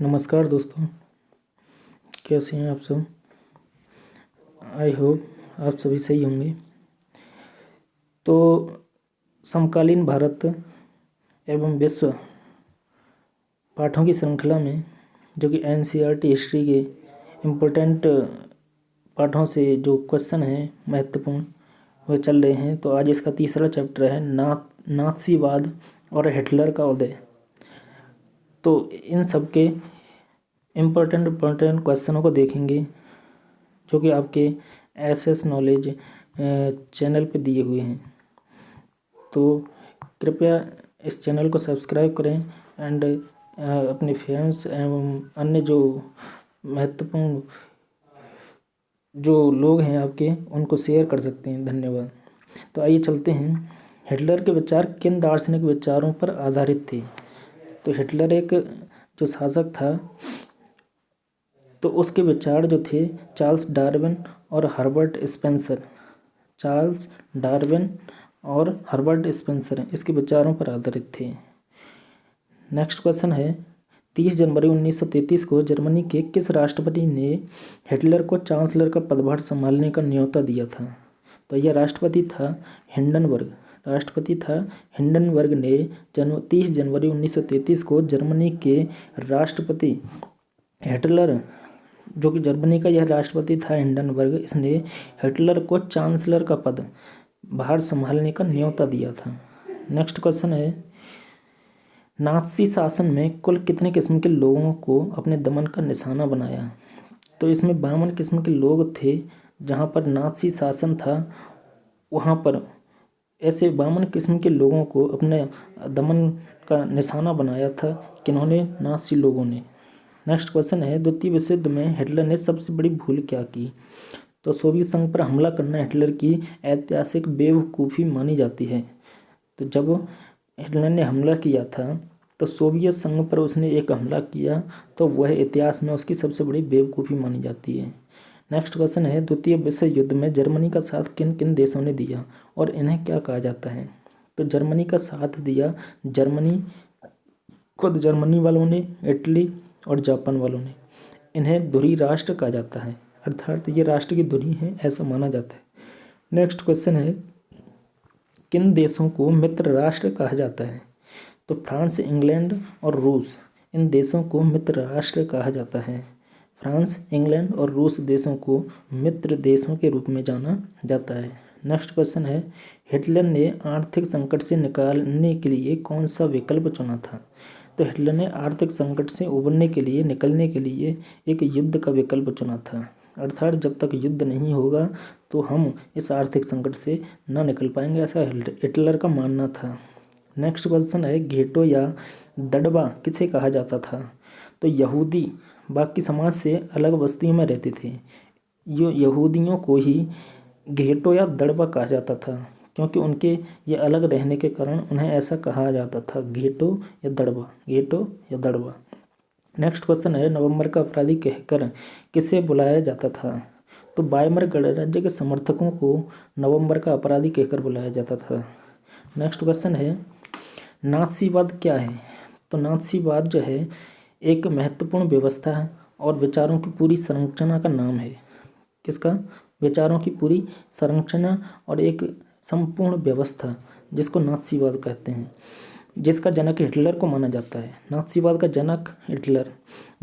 नमस्कार दोस्तों, कैसे हैं आप सब। आई होप आप सभी सही होंगे। तो समकालीन भारत एवं विश्व पाठों की श्रृंखला में जो कि एनसीईआरटी हिस्ट्री के इम्पोर्टेंट पाठों से जो क्वेश्चन हैं महत्वपूर्ण वह चल रहे हैं। तो आज इसका तीसरा चैप्टर है नाथसीवाद और हिटलर का उदय। तो इन सब के इम्पोर्टेंट क्वेश्चनों को देखेंगे जो कि आपके एसएस नॉलेज चैनल पे दिए हुए हैं। तो कृपया इस चैनल को सब्सक्राइब करें एंड अपने फ्रेंड्स एवं अन्य जो महत्वपूर्ण जो लोग हैं आपके उनको शेयर कर सकते हैं। धन्यवाद। तो आइए चलते हैं। हिटलर के विचार किन दार्शनिक विचारों पर आधारित थे। तो हिटलर एक जो शासक था तो उसके विचार जो थे चार्ल्स डार्विन और हर्बर्ट स्पेंसर इसके विचारों पर आधारित थे। नेक्स्ट क्वेश्चन है 30 जनवरी 1933 को जर्मनी के किस राष्ट्रपति ने हिटलर को चांसलर का पदभार संभालने का न्योता दिया था। तो यह राष्ट्रपति था हिंडनबर्ग ने 30 जनवरी 1933 को जर्मनी के राष्ट्रपति हिटलर जो कि जर्मनी का यह राष्ट्रपति था हिंडनबर्ग, इसने हिटलर को चांसलर का पद भार संभालने का न्योता दिया था। नेक्स्ट क्वेश्चन है नात्सी शासन में कुल कितने किस्म के लोगों को अपने दमन का निशाना बनाया। तो इसमें 52 किस्म के लोग थे। जहाँ पर नात्सी शासन था वहाँ पर ऐसे 52 किस्म के लोगों को अपने दमन का निशाना बनाया था। किन्होंने? नात्सी लोगों ने। नेक्स्ट क्वेश्चन है द्वितीय विश्व युद्ध में हिटलर ने सबसे बड़ी भूल क्या की। तो सोवियत संघ पर हमला करना हिटलर की ऐतिहासिक बेवकूफ़ी मानी जाती है। तो जब हिटलर ने हमला किया था तो सोवियत संघ पर उसने एक हमला किया तो वह इतिहास में उसकी सबसे बड़ी बेवकूफ़ी मानी जाती है। नेक्स्ट क्वेश्चन है द्वितीय विश्व युद्ध में जर्मनी का साथ किन किन देशों ने दिया और इन्हें क्या कहा जाता है। तो जर्मनी का साथ दिया खुद जर्मनी वालों ने, इटली और जापान वालों ने। इन्हें धुरी राष्ट्र कहा जाता है, अर्थात ये राष्ट्र की धुरी है ऐसा माना जाता है। नेक्स्ट क्वेश्चन है किन देशों को मित्र राष्ट्र कहा जाता है। तो फ्रांस, इंग्लैंड और रूस, इन देशों को मित्र राष्ट्र कहा जाता है। फ्रांस, इंग्लैंड और रूस देशों को मित्र देशों के रूप में जाना जाता है। नेक्स्ट क्वेश्चन है हिटलर ने आर्थिक संकट से निकालने के लिए कौन सा विकल्प चुना था। तो हिटलर ने आर्थिक संकट से निकलने के लिए एक युद्ध का विकल्प चुना था। अर्थात जब तक युद्ध नहीं होगा तो हम इस आर्थिक संकट से ना निकल पाएंगे, ऐसा हिटलर का मानना था। नेक्स्ट क्वेश्चन है घेटो या दड़बा किसे कहा जाता था। तो यहूदी बाकी समाज से अलग बस्तियों में रहते थे। यहूदियों को ही घेटो या दड़बा कहा जाता था क्योंकि उनके ये अलग रहने के कारण उन्हें ऐसा कहा जाता था, घेटो या दड़बा। नेक्स्ट क्वेश्चन है नवंबर का अपराधी कहकर किसे बुलाया जाता था। तो वाइमर गणराज्य के समर्थकों को नवंबर का अपराधी कहकर बुलाया जाता था। नेक्स्ट क्वेश्चन है नाथसीवाद क्या है। तो नाथसीवाद जो है एक महत्वपूर्ण व्यवस्था है और विचारों की पूरी संरचना का नाम है। किसका? विचारों की पूरी संरचना और एक संपूर्ण व्यवस्था जिसको नाथसीवाद कहते हैं, जिसका जनक हिटलर को माना जाता है। नाथसीवाद का जनक हिटलर।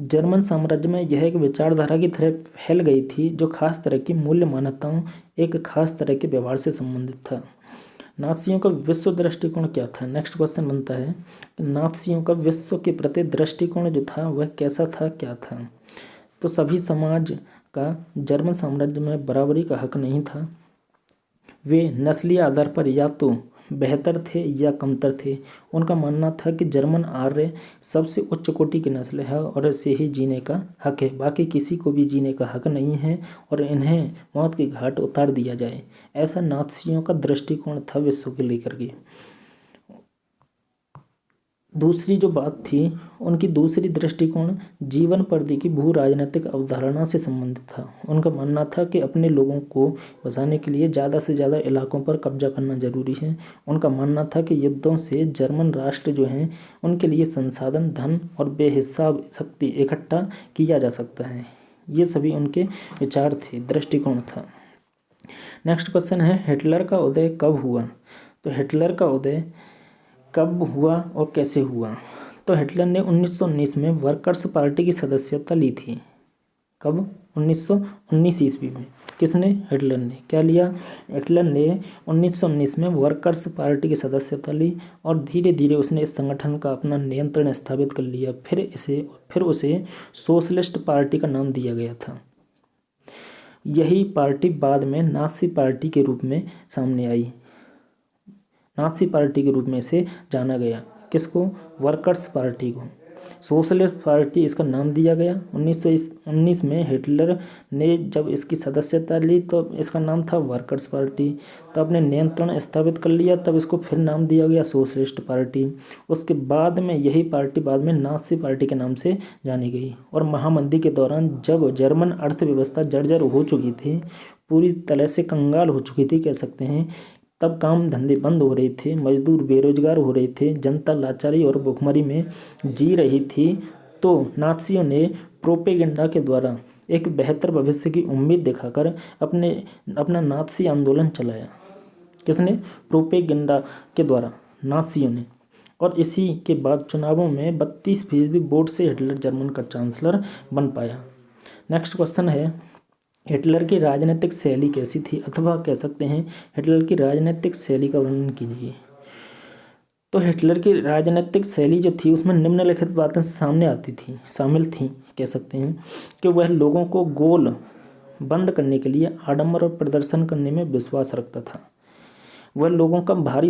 जर्मन साम्राज्य में यह एक विचारधारा की तरह फैल गई थी जो खास तरह की मूल्य मान्यताओं, एक खास तरह के व्यवहार से संबंधित था। नाथसियों का विश्व दृष्टिकोण क्या था। नेक्स्ट क्वेश्चन बनता है नाथसियों का विश्व के प्रति दृष्टिकोण जो था वह कैसा था, क्या था। तो सभी समाज का जर्मन साम्राज्य में बराबरी का हक नहीं था। वे नस्लीय आधार पर या तो बेहतर थे या कमतर थे। उनका मानना था कि जर्मन आर्य सबसे उच्च कोटि की नस्ल है और इसे ही जीने का हक है, बाकी किसी को भी जीने का हक नहीं है और इन्हें मौत की घाट उतार दिया जाए। ऐसा नाथसियों का दृष्टिकोण था विश्व के लेकर के। दूसरी जो बात थी, उनकी दूसरी दृष्टिकोण जीवन परिधि की भू राजनीतिक अवधारणा से संबंधित था। उनका मानना था कि अपने लोगों को बसाने के लिए ज़्यादा से ज़्यादा इलाकों पर कब्जा करना जरूरी है। उनका मानना था कि युद्धों से जर्मन राष्ट्र जो हैं उनके लिए संसाधन, धन और बेहिसाब शक्ति इकट्ठा किया जा सकता है। ये सभी उनके विचार थे, दृष्टिकोण था। नेक्स्ट क्वेश्चन है, हिटलर का उदय कब हुआ? तो हिटलर का उदय कब हुआ और कैसे हुआ? तो हिटलर ने 1919 में वर्कर्स पार्टी की सदस्यता ली थी। कब? 1919 ईस्वी में। किसने? हिटलर ने। क्या लिया? हिटलर ने 1919 में वर्कर्स पार्टी की सदस्यता ली और धीरे धीरे उसने इस संगठन का अपना नियंत्रण स्थापित कर लिया। फिर उसे सोशलिस्ट पार्टी का नाम दिया गया था। यही पार्टी बाद में नाज़ी पार्टी के रूप में सामने आई। नाज़ी पार्टी के रूप में इसे जाना गया। किसको? वर्कर्स पार्टी को। सोशलिस्ट पार्टी इसका नाम दिया गया। 1919 में हिटलर ने जब इसकी सदस्यता ली तो इसका नाम था वर्कर्स पार्टी। तो अपने नियंत्रण स्थापित कर लिया, तब इसको फिर नाम दिया गया सोशलिस्ट पार्टी। उसके बाद में यही पार्टी बाद में नाज़ी पार्टी के नाम से जानी गई। और महामंदी के दौरान जब जर्मन अर्थव्यवस्था जर्जर हो चुकी थी, पूरी तरह से कंगाल हो चुकी थी कह सकते हैं, तब काम धंधे बंद हो रहे थे, मजदूर बेरोजगार हो रहे थे, जनता लाचारी और भुखमरी में जी रही थी, तो नाज़ियों ने प्रोपेगेंडा के द्वारा एक बेहतर भविष्य की उम्मीद दिखाकर अपना नाज़ी आंदोलन चलाया। किसने? प्रोपेगेंडा के द्वारा नाज़ियों ने। और इसी के बाद चुनावों में 32% वोट से हिटलर जर्मन का चांसलर बन पाया। नेक्स्ट क्वेश्चन है, हिटलर की राजनीतिक शैली कैसी थी, अथवा कह सकते हैं हिटलर की राजनीतिक शैली का वर्णन कीजिए। तो हिटलर की राजनीतिक शैली जो थी उसमें निम्नलिखित बातें शामिल थी कह सकते हैं कि वह लोगों को गोल बंद करने के लिए आडंबर और प्रदर्शन करने में विश्वास रखता था। वह लोगों का भारी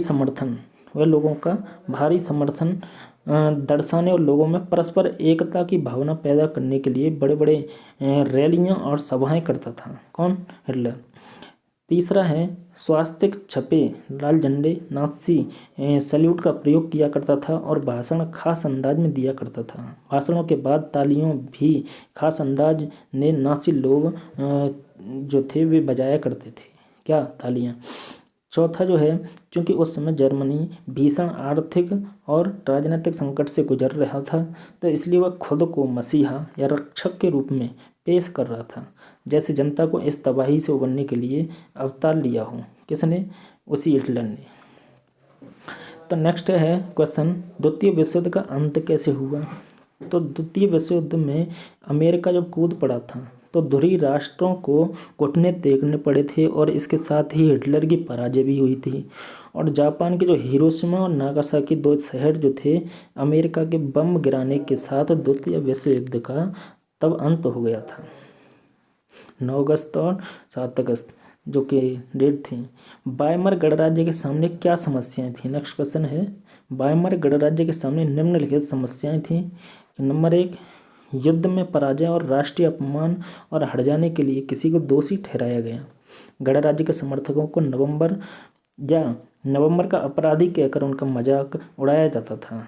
समर्थन दर्शाने और लोगों में परस्पर एकता की भावना पैदा करने के लिए बड़े बड़े रैलियां और सभाएं करता था। कौन? हिटलर। तीसरा है, स्वास्तिक छपे लाल झंडे नाज़ी सैल्यूट का प्रयोग किया करता था और भाषण खास अंदाज में दिया करता था। भाषणों के बाद तालियों भी खास अंदाज में नाज़ी लोग जो थे वे बजाया करते थे। क्या? तालियां। चौथा जो है, क्योंकि उस समय जर्मनी भीषण आर्थिक और राजनीतिक संकट से गुजर रहा था, तो इसलिए वह खुद को मसीहा या रक्षक के रूप में पेश कर रहा था, जैसे जनता को इस तबाही से उबरने के लिए अवतार लिया हो। किसने? उसी हिटलर ने। तो नेक्स्ट है क्वेश्चन, द्वितीय विश्व युद्ध का अंत कैसे हुआ? तो द्वितीय विश्व युद्ध में अमेरिका जब कूद पड़ा था तो धुरी राष्ट्रों को घुटने टेकने पड़े थे और इसके साथ ही हिटलर की पराजय भी हुई थी। और जापान के जो हिरोशिमा और नागासाकी 2 शहर जो थे, अमेरिका के बम गिराने के साथ द्वितीय विश्व युद्ध का तब अंत हो गया था। 9 अगस्त और 7 अगस्त जो कि डेट थी। वायमर गणराज्य के सामने क्या समस्याएं थी? नेक्स्ट क्वेश्चन है, वायमर गणराज्य के सामने निम्नलिखित समस्याएं थी। नंबर 1, युद्ध में पराजय और राष्ट्रीय अपमान और हट जाने के लिए किसी को दोषी ठहराया गया। गणराज्य के समर्थकों को नवंबर का अपराधी कहकर उनका मजाक उड़ाया जाता था।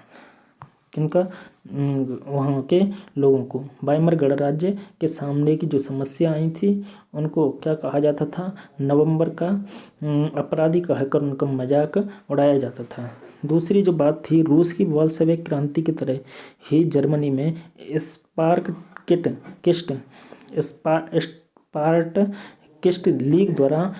किनका? वहाँ के लोगों को। वायमर गणराज्य के सामने की जो समस्या आई थी उनको क्या कहा जाता था? नवंबर का अपराधी कहकर उनका मजाक उड़ाया जाता था। दूसरी जो बात थी, रूस की बोल्शेविक क्रांति की तरह ही जर्मनी में स्पार्टकिस्ट लीग द्वारा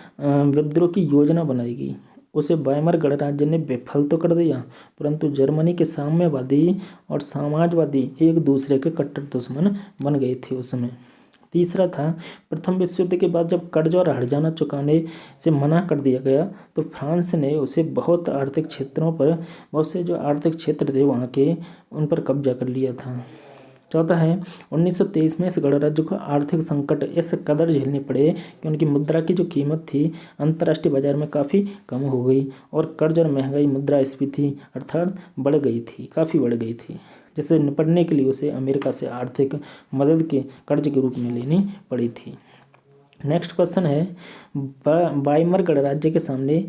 विद्रोह की योजना बनाई गई। उसे वायमर गणराज्य ने विफल तो कर दिया, परंतु जर्मनी के साम्यवादी और समाजवादी एक दूसरे के कट्टर दुश्मन बन गए थे उस समय। तीसरा था, प्रथम विश्व युद्ध के बाद जब कर्ज और हर्जाना चुकाने से मना कर दिया गया तो फ्रांस ने उसे बहुत से जो आर्थिक क्षेत्र थे वहाँ के, उन पर कब्जा कर लिया था। चौथा है, 1923 में इस गणराज्य को आर्थिक संकट इस कदर झेलने पड़े कि उनकी मुद्रा की जो कीमत थी अंतर्राष्ट्रीय बाजार में काफ़ी कम हो गई और कर्ज और महंगाई मुद्रास्फीति अर्थात काफ़ी बढ़ गई थी, जिससे निपटने के लिए उसे अमेरिका से आर्थिक मदद के कर्ज के रूप में लेनी पड़ी थी। नेक्स्ट क्वेश्चन है, वायमर गणराज्य के सामने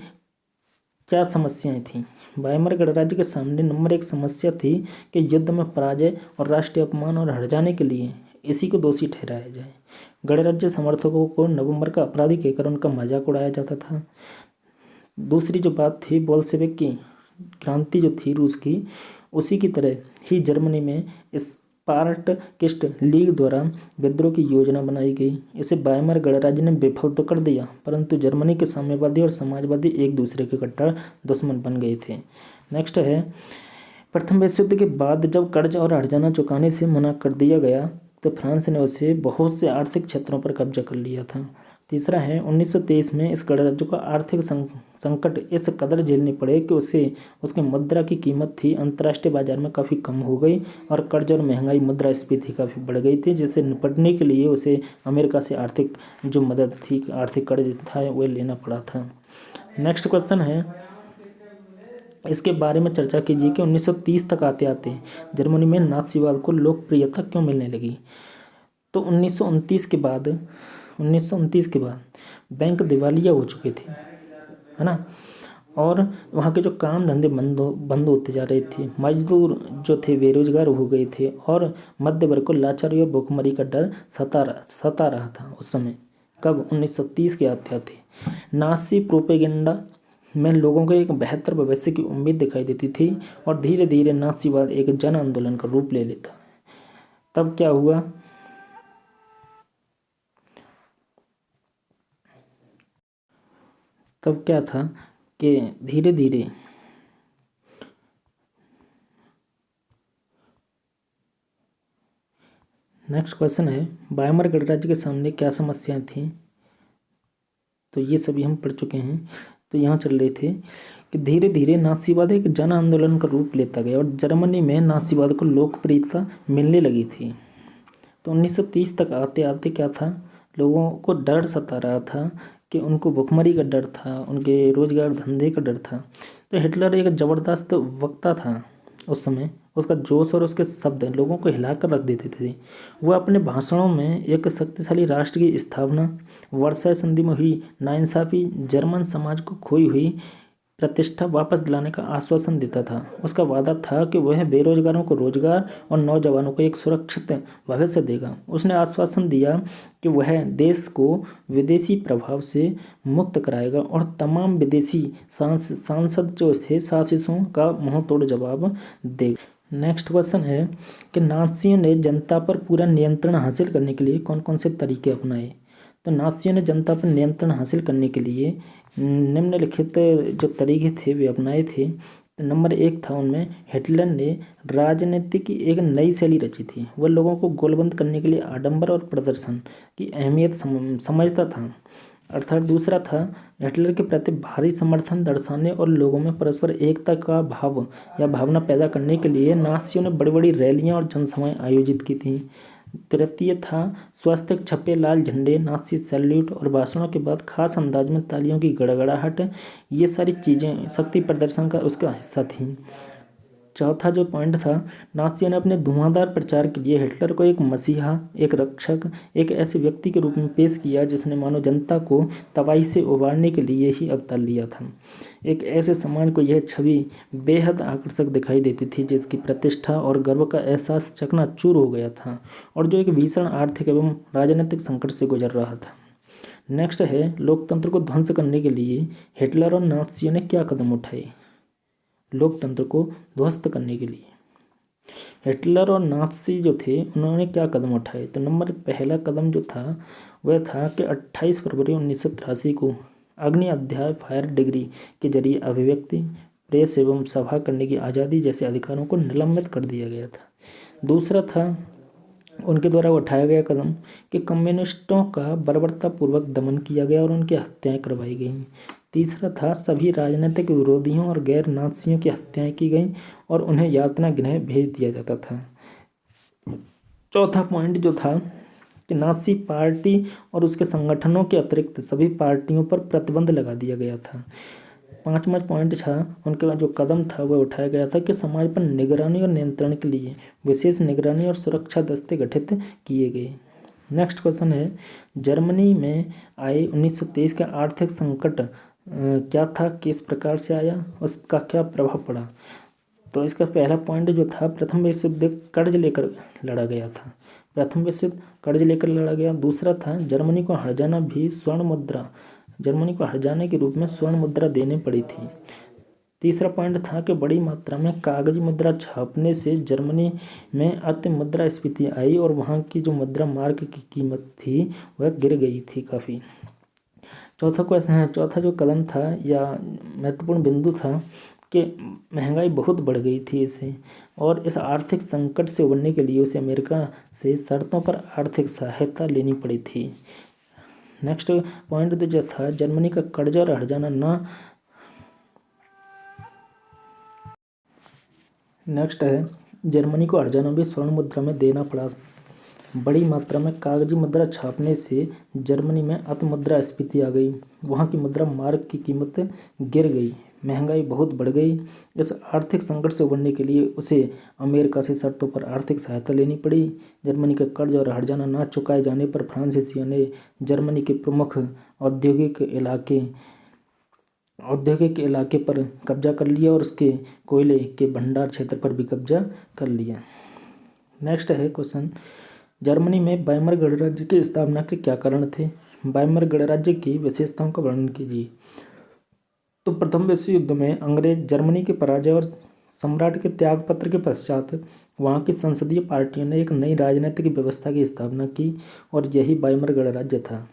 क्या समस्याएं थीं? वाइमर गणराज्य के सामने नंबर 1 समस्या थी कि युद्ध में पराजय और राष्ट्रीय अपमान और हट जाने के लिए इसी को दोषी ठहराया जाए। गणराज्य समर्थकों को नवंबर का अपराधी कहकर उनका मजाक उड़ाया जाता था। दूसरी जो बात थी, बोल्शेविक की क्रांति जो थी रूस की, उसी की तरह ही जर्मनी में स्पार्टकिस्ट लीग द्वारा विद्रोह की योजना बनाई गई। इसे वाइमर गणराज्य ने विफल तो कर दिया, परंतु जर्मनी के साम्यवादी और समाजवादी एक दूसरे के कट्टर दुश्मन बन गए थे। नेक्स्ट है, प्रथम विश्व युद्ध के बाद जब कर्ज और हर्जाना चुकाने से मना कर दिया गया तो फ्रांस ने उसे बहुत से आर्थिक क्षेत्रों पर कब्जा कर लिया था। तीसरा है, 1923 में इस गणराज्य को आर्थिक संकट इस कदर झेलने पड़े कि उसे उसकी मुद्रा की कीमत थी अंतर्राष्ट्रीय बाजार में काफ़ी कम हो गई और कर्ज और महंगाई मुद्रास्फीति काफ़ी बढ़ गई थी, जिससे निपटने के लिए उसे अमेरिका से आर्थिक जो मदद थी, आर्थिक कर्ज था, वह लेना पड़ा था। नेक्स्ट क्वेश्चन है, इसके बारे में चर्चा कीजिए कि 1930 तक आते आते जर्मनी में नात्सीवाद को लोकप्रियता क्यों मिलने लगी। तो 1929 के बाद बैंक दिवालिया हो चुके थे, है ना, और वहाँ के जो काम धंधे बंद होते जा रहे थे, मजदूर जो थे बेरोजगार हो गए थे और मध्य वर्ग को लाचारी और भुखमरी का डर सता रहा था उस समय। कब? 1930 के आते आते। नासी प्रोपेगेंडा में लोगों को एक बेहतर भविष्य की उम्मीद दिखाई देती थी और धीरे धीरे नासीवाद एक जन आंदोलन का रूप ले लेता है। तब क्या हुआ? तब क्या था कि धीरे धीरे नेक्स्ट क्वेश्चन है, वाइमर गणराज्य के सामने क्या समस्याएं थीं। तो ये सभी हम पढ़ चुके हैं। तो यहाँ चल रहे थे कि धीरे धीरे नासीवाद एक जन आंदोलन का रूप लेता गया और जर्मनी में नासीवाद को लोकप्रियता मिलने लगी थी। तो 1930 तक आते आते क्या था, लोगों को डर सता रहा था कि उनको भुखमरी का डर था, उनके रोजगार धंधे का डर था। तो हिटलर एक ज़बरदस्त वक्ता था उस समय, उसका जोश और उसके शब्द लोगों को हिलाकर रख देते थे। वह अपने भाषणों में एक शक्तिशाली राष्ट्र की स्थापना, वर्साय संधि में हुई नाइंसाफ़ी, जर्मन समाज को खोई हुई प्रतिष्ठा वापस दिलाने का आश्वासन देता था। उसका वादा था कि वह बेरोजगारों को रोजगार और नौजवानों को एक सुरक्षित भविष्य देगा। उसने आश्वासन दिया कि वह देश को विदेशी प्रभाव से मुक्त कराएगा और तमाम विदेशी सांसद जो थे साजिशों का मुंहतोड़ जवाब देगा। नेक्स्ट क्वेश्चन है कि नाज़ियों ने जनता पर पूरा नियंत्रण हासिल करने के लिए कौन कौन से तरीके अपनाए। तो नाज़ियों ने जनता पर नियंत्रण हासिल करने के लिए निम्नलिखित जो तरीके थे वे अपनाए थे। तो नंबर 1 था उनमें, हिटलर ने राजनीति की एक नई शैली रची थी। वह लोगों को गोलबंद करने के लिए आडंबर और प्रदर्शन की अहमियत समझता था। अर्थात दूसरा था, हिटलर के प्रति भारी समर्थन दर्शाने और लोगों में परस्पर एकता का भाव या भावना पैदा करने के लिए नाज़ियों ने बड़ी बड़ी रैलियां और जनसभाएं आयोजित की थी। तृतीय था, स्वास्थ्य छपे लाल झंडे, नाज़ी सैल्यूट और भाषणों के बाद खास अंदाज में तालियों की गड़गड़ाहट, ये सारी चीज़ें शक्ति प्रदर्शन का उसका हिस्सा थी। चौथा जो पॉइंट था, नाज़ियों ने अपने धुआंधार प्रचार के लिए हिटलर को एक मसीहा, एक रक्षक, एक ऐसे व्यक्ति के रूप में पेश किया जिसने मानव जनता को तबाही से उबारने के लिए ही अवतार लिया था। एक ऐसे समाज को यह छवि बेहद आकर्षक दिखाई देती थी जिसकी प्रतिष्ठा और गर्व का एहसास चकनाचूर हो गया था और जो एक भीषण आर्थिक एवं राजनीतिक संकट से गुजर रहा था। नेक्स्ट है, लोकतंत्र को ध्वंस करने के लिए हिटलर और नाज़ियों ने क्या कदम उठाए। लोकतंत्र को ध्वस्त करने के लिए हिटलर और नाज़ी जो थे उन्होंने क्या कदम उठाए। तो नंबर पहला कदम जो था वह था कि 28 फरवरी 1983 को अग्नि अध्याय फायर डिग्री के जरिए अभिव्यक्ति, प्रेस एवं सभा करने की आज़ादी जैसे अधिकारों को निलंबित कर दिया गया था। दूसरा था उनके द्वारा उठाया गया कदम कि कम्युनिस्टों का बर्बरतापूर्वक दमन किया गया और उनकी हत्याएं करवाई गईं। तीसरा था, सभी राजनीतिक विरोधियों और गैर नाज़ियों की हत्याएं की गईं और उन्हें यातना गृह भेज दिया जाता था। चौथा पॉइंट जो था कि नाज़ी पार्टी और उसके संगठनों के अतिरिक्त सभी पार्टियों पर प्रतिबंध लगा दिया गया था। पांचवा पॉइंट था, उनका जो कदम था वह उठाया गया था कि समाज पर निगरानी और नियंत्रण के लिए विशेष निगरानी और सुरक्षा दस्ते गठित किए गए। नेक्स्ट क्वेश्चन है, जर्मनी में आए 1923 के आर्थिक संकट क्या था, किस प्रकार से आया, उसका क्या प्रभाव पड़ा। तो इसका पहला पॉइंट जो था, प्रथम विश्व युद्ध कर्ज लेकर लड़ा गया था। प्रथम विश्व युद्ध कर्ज लेकर लड़ा गया। दूसरा था, जर्मनी को हर जाना भी स्वर्ण मुद्रा, जर्मनी को हर जाने के रूप में स्वर्ण मुद्रा देनी पड़ी थी। तीसरा पॉइंट था कि बड़ी मात्रा में कागजी मुद्रा छापने से जर्मनी में अति मुद्रास्फीति आई और वहाँ की जो मुद्रा मार्क की कीमत थी वह गिर गई थी काफ़ी। चौथा जो कदम था या महत्वपूर्ण बिंदु था कि महंगाई बहुत बढ़ गई थी इसे, और इस आर्थिक संकट से उबरने के लिए उसे अमेरिका से शर्तों पर आर्थिक सहायता लेनी पड़ी थी। नेक्स्ट पॉइंट जो था, जर्मनी का कर्जा और हर्जाना ना नेक्स्ट है, जर्मनी को हर्जाना भी स्वर्ण मुद्रा में देना पड़ा। बड़ी मात्रा में कागजी मुद्रा छापने से जर्मनी में अतिमुद्रास्फीति आ गई, वहाँ की मुद्रा मार्क की कीमत गिर गई, महंगाई बहुत बढ़ गई। इस आर्थिक संकट से उबरने के लिए उसे अमेरिका से शर्तों पर आर्थिक सहायता लेनी पड़ी। जर्मनी का कर्ज और हर्जाना ना चुकाए जाने पर फ्रांसीसियों ने जर्मनी के प्रमुख औद्योगिक इलाके पर कब्जा कर लिया और उसके कोयले के भंडार क्षेत्र पर भी कब्जा कर लिया। नेक्स्ट है क्वेश्चन, जर्मनी में वाइमर गणराज्य की स्थापना के क्या कारण थे। वाइमर गणराज्य की विशेषताओं का वर्णन कीजिए। तो प्रथम विश्व युद्ध में अंग्रेज जर्मनी के पराजय और सम्राट के त्यागपत्र के पश्चात वहाँ की संसदीय पार्टियों ने एक नई राजनीतिक व्यवस्था की स्थापना की और यही वाइमर गणराज्य था,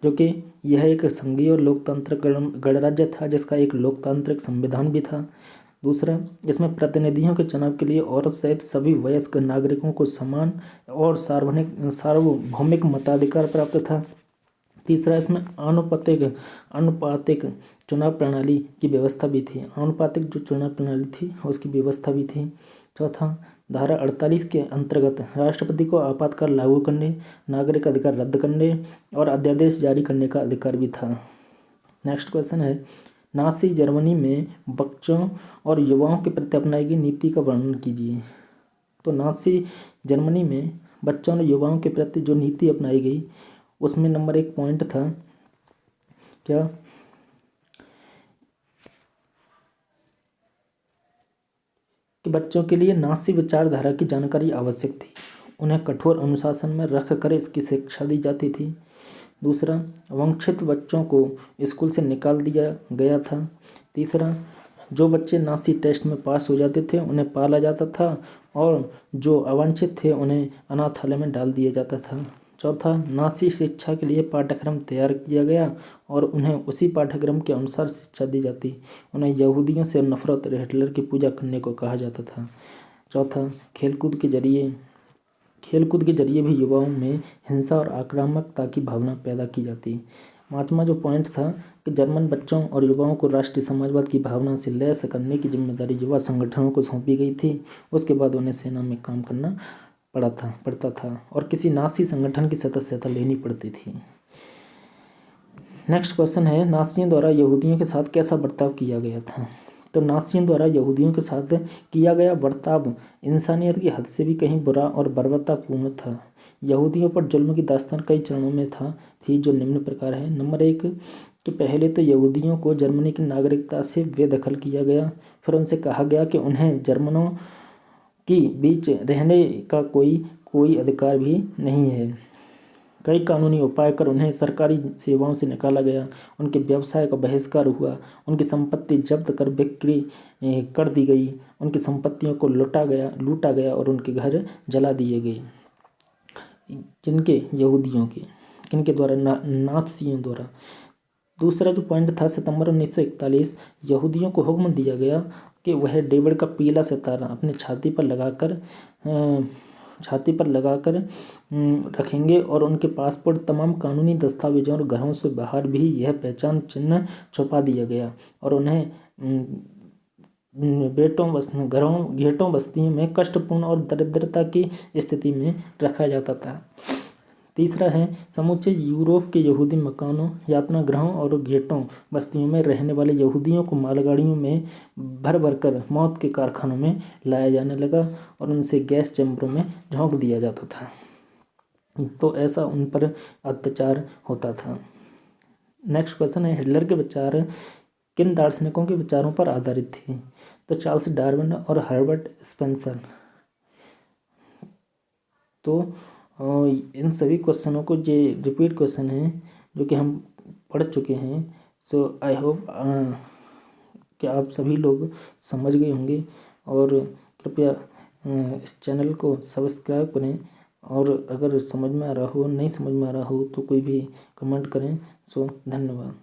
जो कि यह एक संघीय और लोकतांत्रिक गणराज्य था जिसका एक लोकतांत्रिक संविधान भी था। दूसरा, इसमें प्रतिनिधियों के चुनाव के लिए औरत सहित सभी वयस्क नागरिकों को समान और सार्वभौमिक मताधिकार प्राप्त था। तीसरा, इसमें आनुपातिक चुनाव प्रणाली की व्यवस्था भी थी, आनुपातिक जो चुनाव प्रणाली थी उसकी व्यवस्था भी थी। चौथा, धारा 48 के अंतर्गत राष्ट्रपति को आपातकाल लागू करने, नागरिक अधिकार रद्द करने और अध्यादेश जारी करने का अधिकार भी था। नेक्स्ट क्वेश्चन है, नाज़ी जर्मनी में बच्चों और युवाओं के प्रति अपनाई गई नीति का वर्णन कीजिए। तो नाज़ी जर्मनी में बच्चों और युवाओं के प्रति जो नीति अपनाई गई उसमें नंबर 1 पॉइंट था क्या, कि बच्चों के लिए नाज़ी विचारधारा की जानकारी आवश्यक थी, उन्हें कठोर अनुशासन में रख कर इसकी शिक्षा दी जाती थी। दूसरा, वंचित बच्चों को स्कूल से निकाल दिया गया था। तीसरा, जो बच्चे नाज़ी टेस्ट में पास हो जाते थे उन्हें पाला जाता था और जो अवांछित थे उन्हें अनाथालय में डाल दिया जाता था। चौथा, नाज़ी शिक्षा के लिए पाठ्यक्रम तैयार किया गया और उन्हें उसी पाठ्यक्रम के अनुसार शिक्षा दी जाती। उन्हें यहूदियों से नफरत और हिटलर की पूजा करने को कहा जाता था। चौथा, खेलकूद के जरिए भी युवाओं में हिंसा और आक्रामकता की भावना पैदा की जाती। पाँचवा जो पॉइंट था कि जर्मन बच्चों और युवाओं को राष्ट्रीय समाजवाद की भावना से लैस करने की जिम्मेदारी युवा संगठनों को सौंपी गई थी। उसके बाद उन्हें सेना में काम करना पड़ता था और किसी नाज़ी संगठन की सदस्यता लेनी पड़ती थी। नेक्स्ट क्वेश्चन है, नाज़ियों द्वारा यहूदियों के साथ कैसा बर्ताव किया गया था। तो नाज़ियों द्वारा यहूदियों के साथ किया गया बर्ताव इंसानियत की हद से भी कहीं बुरा और बर्बरतापूर्ण था। यहूदियों पर जुल्म की दास्तान कई चरणों में थी जो निम्न प्रकार है। नंबर 1 कि पहले तो यहूदियों को जर्मनी की नागरिकता से बेदखल किया गया, फिर उनसे कहा गया कि उन्हें जर्मनों के बीच रहने का कोई अधिकार भी नहीं है। कई कानूनी उपाय कर उन्हें सरकारी सेवाओं से निकाला गया, उनके व्यवसाय का बहिष्कार हुआ, उनकी संपत्ति जब्त कर बिक्री कर दी गई, उनकी संपत्तियों को लूटा गया और उनके घर जला दिए गए। किनके द्वारा? नाज़ियों द्वारा। दूसरा जो पॉइंट था, सितंबर 1941 यहूदियों को हुक्म दिया गया कि वह डेविड का पीला सितारा अपने छाती पर लगाकर रखेंगे और उनके पासपोर्ट, तमाम कानूनी दस्तावेजों और घरों से बाहर भी यह पहचान चिन्ह छुपा दिया गया और उन्हें घेटों बस्तियों में कष्टपूर्ण और दरिद्रता की स्थिति में रखा जाता था। तीसरा है, समूचे यूरोप के यहूदी मकानों, यातना गृहों और घेटों बस्तियों में रहने वाले यहूदियों को मालगाड़ियों में भर कर मौत के कारखानों में लाया जाने लगा और उनसे गैस चैम्बरों में झोंक दिया जाता था। तो ऐसा उन पर अत्याचार होता था। नेक्स्ट क्वेश्चन है, हिटलर के विचार किन दार्शनिकों के विचारों पर आधारित थे? तो चार्ल्स डार्विन और हर्बर्ट स्पेंसर। तो इन सभी क्वेश्चनों को जो रिपीट क्वेश्चन हैं जो कि हम पढ़ चुके हैं, सो आई होप कि आप सभी लोग समझ गए होंगे। और कृपया इस चैनल को सब्सक्राइब करें, और अगर समझ में आ रहा हो, नहीं समझ में आ रहा हो तो कोई भी कमेंट करें। सो धन्यवाद।